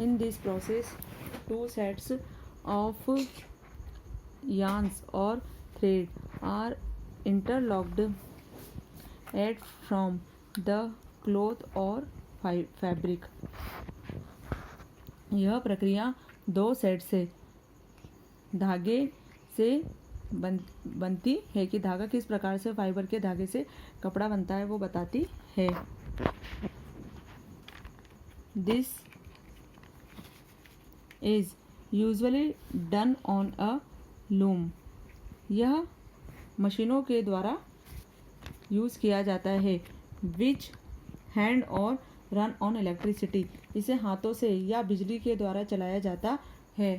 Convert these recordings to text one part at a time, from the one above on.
In this process, two sets of yarns or thread are interlocked at from the cloth or fabric. यह प्रक्रिया दो set से धागे से बनती है कि धागा किस प्रकार से फाइबर के धागे से कपड़ा बनता है वो बताती है. This is usually done on a loom. यह मशीनों के द्वारा यूज़ किया जाता है. विच हैंड और रन ऑन इलेक्ट्रिसिटी. इसे हाथों से या बिजली के द्वारा चलाया जाता है.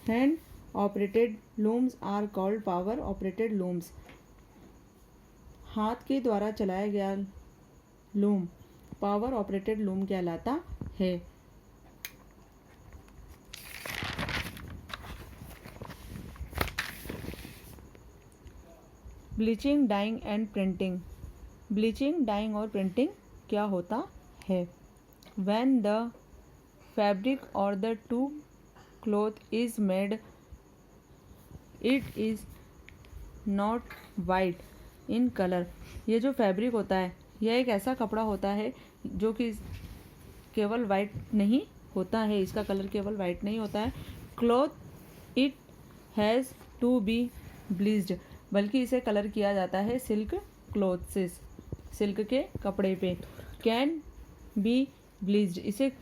Hand operated looms are called power operated looms. हाथ के द्वारा चलाया गया लूम पावर ऑपरेटेड लूम कहलाता है. Bleaching, dyeing and printing. Bleaching, dyeing और प्रिंटिंग क्या होता है? When the fabric or the two cloth is made, it is not white in color. ये जो फैब्रिक होता है यह एक ऐसा कपड़ा होता है जो कि केवल वाइट नहीं होता है, इसका कलर केवल वाइट नहीं होता है. Cloth it has to be bleached. बल्कि इसे कलर किया जाता है सिल्क क्लॉथ से, सिल्क के कपड़े पे. Can be bleached. इसे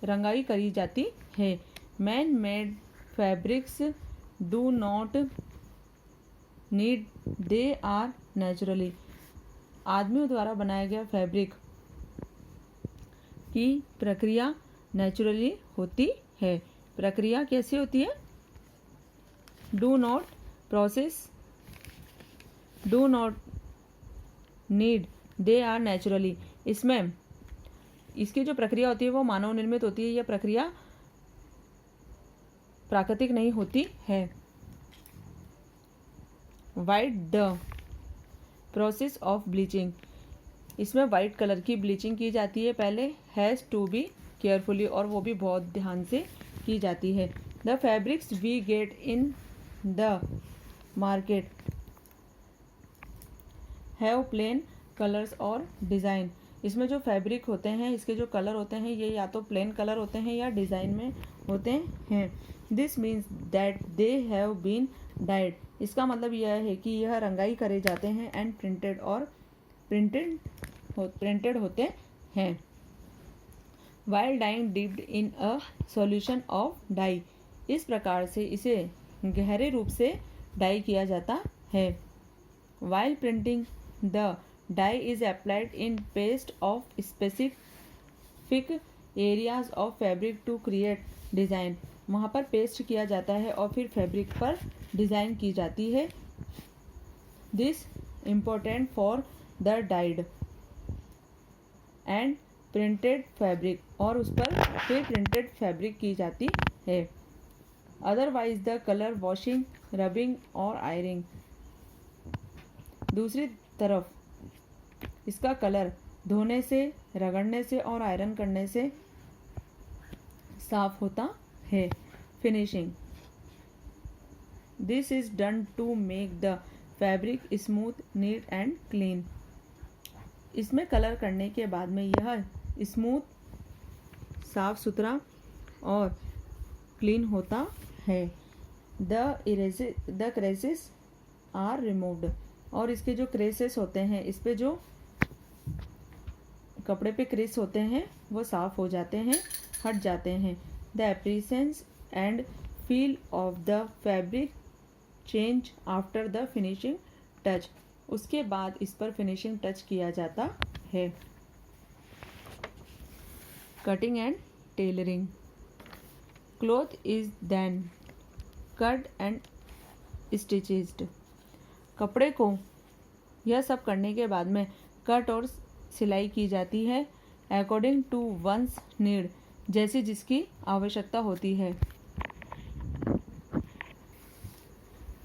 रंगाई करी जाती है. Man made fabrics do not need, they are naturally. आदमियों द्वारा बनाया गया फैब्रिक की प्रक्रिया नेचुरली होती है. प्रक्रिया कैसी होती है? Do not process, do not need, they are naturally. इसमें इसकी जो प्रक्रिया होती है वो मानव निर्मित होती है. यह प्रक्रिया प्राकृतिक नहीं होती है. White the process of bleaching. इसमें वाइट कलर की ब्लीचिंग की जाती है पहले. हैज़ टू बी केयरफुली, और वो भी बहुत ध्यान से की जाती है. The fabrics we get in the market have plain colours और डिज़ाइन. इसमें जो फैब्रिक होते हैं इसके जो कलर होते हैं ये या तो प्लेन कलर होते हैं या डिज़ाइन में होते हैं. This means that they have been dyed. इसका मतलब यह है कि यह रंगाई करे जाते हैं. एंड प्रिंटेड, और प्रिंटेड होते हैं. While dyeing dipped in a solution of dye. इस प्रकार से इसे गहरे रूप से डाई किया जाता है. While printing the dye is applied in paste of specific areas of fabric to create design. वहाँ पर पेस्ट किया जाता है और फिर फैब्रिक पर डिज़ाइन की जाती है. This important for the died and printed fabric, और उस पर फिर प्रिंटेड फैब्रिक की जाती है. Otherwise the colour washing, rubbing और आयरिंग. दूसरी तरफ इसका कलर धोने से, रगड़ने से और आयरन करने से साफ होता है. Finishing. This is done to make the fabric smooth, neat and clean. इसमें कलर करने के बाद में यह स्मूथ, साफ सुथरा और क्लीन होता है. The creases are removed. और इसके जो क्रेसेस होते हैं, इस पे जो कपड़े पे क्रेस होते हैं वो साफ हो जाते हैं, हट जाते हैं. The appearance and feel of the fabric change after the finishing touch. उसके बाद इस पर फिनिशिंग टच किया जाता है. Cutting and tailoring. Cloth is then cut and stitched. कपड़े को यह सब करने के बाद में कट और सिलाई की जाती है. अकॉर्डिंग टू वंस नीड, जैसी जिसकी आवश्यकता होती है.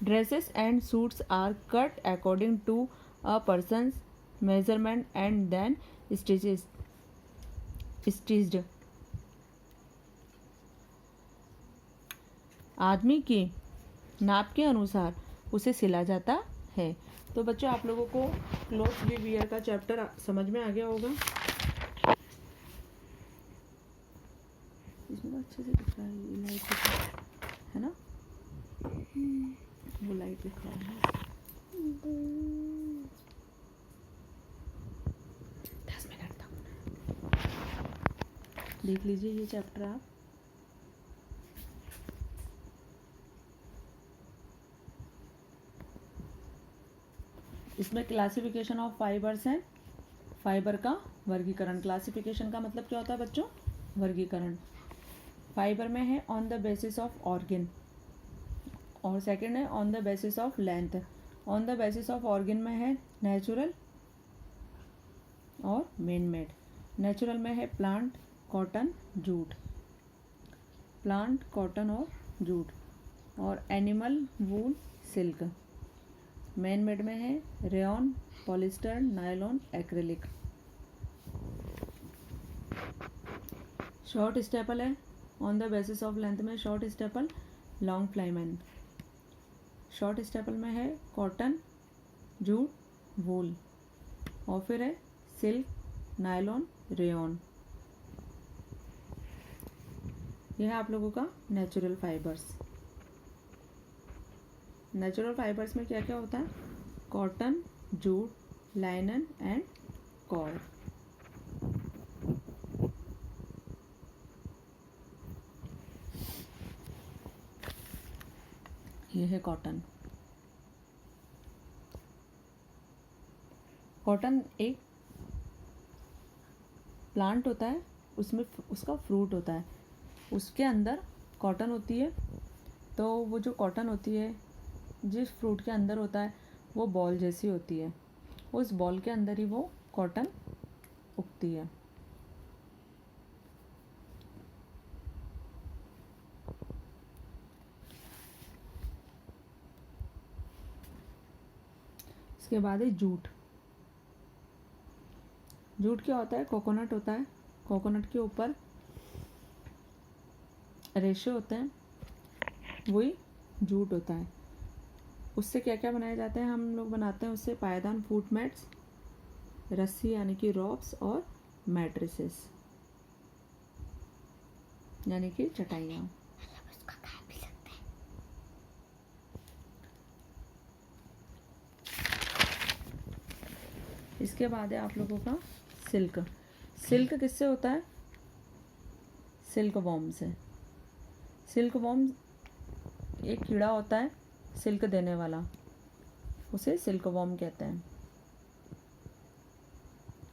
Dresses and suits are cut according to a person's measurement and then stitched. आदमी की नाप के अनुसार उसे सिला जाता है। तो बच्चों आप लोगों को क्लोथ्स वी वियर का चैप्टर समझ में आ गया होगा। इसमें तो अच्छे से दिख रहा है, ये लाइट दिख रहा है ना, वो लाइट दिख रहा है। 10 मिनट तक देख लीजिए ये चैप्टर आप। इसमें क्लासिफिकेशन ऑफ फाइबर्स है, फाइबर का वर्गीकरण। क्लासिफिकेशन का मतलब क्या होता है बच्चों? वर्गीकरण। फाइबर में है on the basis of organ, और सेकंड है on the basis of length. On the basis of organ में है नेचुरल और मैन मेड। नेचुरल में है plant, cotton, jute, plant, cotton और जूट, और animal, wool, silk. Man made में है rayon, polyester, nylon, acrylic. Short staple है on the basis of length में short staple, long filament. Short staple में है कॉटन, जूट, वूल, और फिर है सिल्क, नायलॉन, रेयॉन। यह है आप लोगों का नेचुरल फाइबर्स। नेचुरल फाइबर्स में क्या क्या होता है? Cotton, jute, लाइनन and chord. यह है कॉटन। कॉटन एक प्लांट होता है, उसमें उसका फ्रूट होता है, उसके अंदर कॉटन होती है। तो वो जो कॉटन होती है जिस फ्रूट के अंदर होता है वो बॉल जैसी होती है, उस बॉल के अंदर ही वो कॉटन उगती है। इसके बाद है जूट। जूट क्या होता है? कोकोनट होता है, कोकोनट के ऊपर रेशे होते हैं, वही जूट होता है। उससे क्या क्या बनाए जाते हैं? हम लोग बनाते हैं उससे पायदान, फूट मैट्स, रस्सी यानी कि रॉप्स, और मैट्रिसेस यानी कि चटाइयाँ। इसके बाद है आप लोगों का सिल्क। सिल्क किससे होता है? सिल्क वॉर्म से। सिल्क वॉर्म एक कीड़ा होता है सिल्क देने वाला, उसे सिल्क वॉर्म कहते हैं।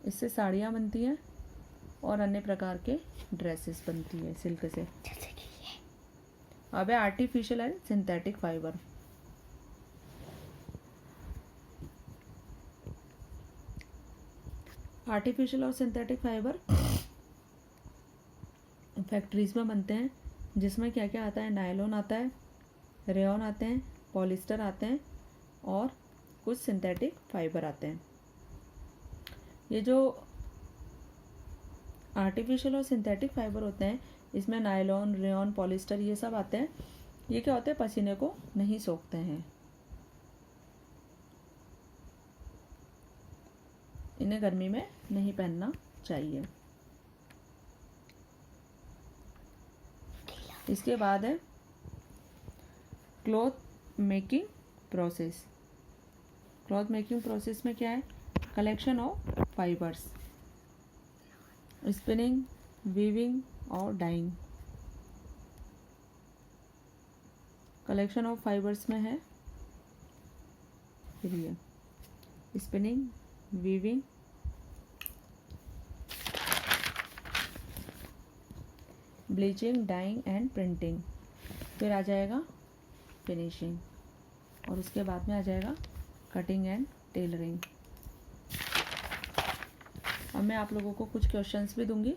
इससे साड़ियाँ बनती हैं और अन्य प्रकार के ड्रेसेस बनती है सिल्क से। अब है artificial and synthetic fibre. Artificial और सिंथेटिक फाइबर फैक्ट्रीज में बनते हैं, जिसमें क्या क्या आता है? नायलॉन आता है, रेयॉन आते हैं, पॉलिस्टर आते हैं, और कुछ सिंथेटिक फाइबर आते हैं। ये जो आर्टिफिशियल और सिंथेटिक फाइबर होते हैं, इसमें नायलॉन, रेयॉन, पॉलिस्टर ये सब आते हैं। ये क्या होते हैं? पसीने को नहीं सोखते हैं, इन्हें गर्मी में नहीं पहनना चाहिए। इसके बाद है cloth making process. Cloth making process में क्या है? Collection of fibres, spinning, weaving और डाइंग। कलेक्शन ऑफ फाइबर्स में है फिर ये spinning, weaving, bleaching, dyeing and printing. फिर आ जाएगा फिनिशिंग, और उसके बाद में आ जाएगा कटिंग एंड टेलरिंग। अब मैं आप लोगों को कुछ क्वेश्चंस भी दूंगी,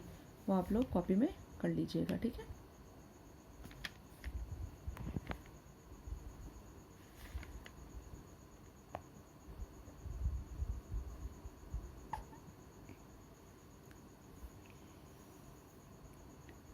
वो आप लोग कॉपी में कर लीजिएगा, ठीक है।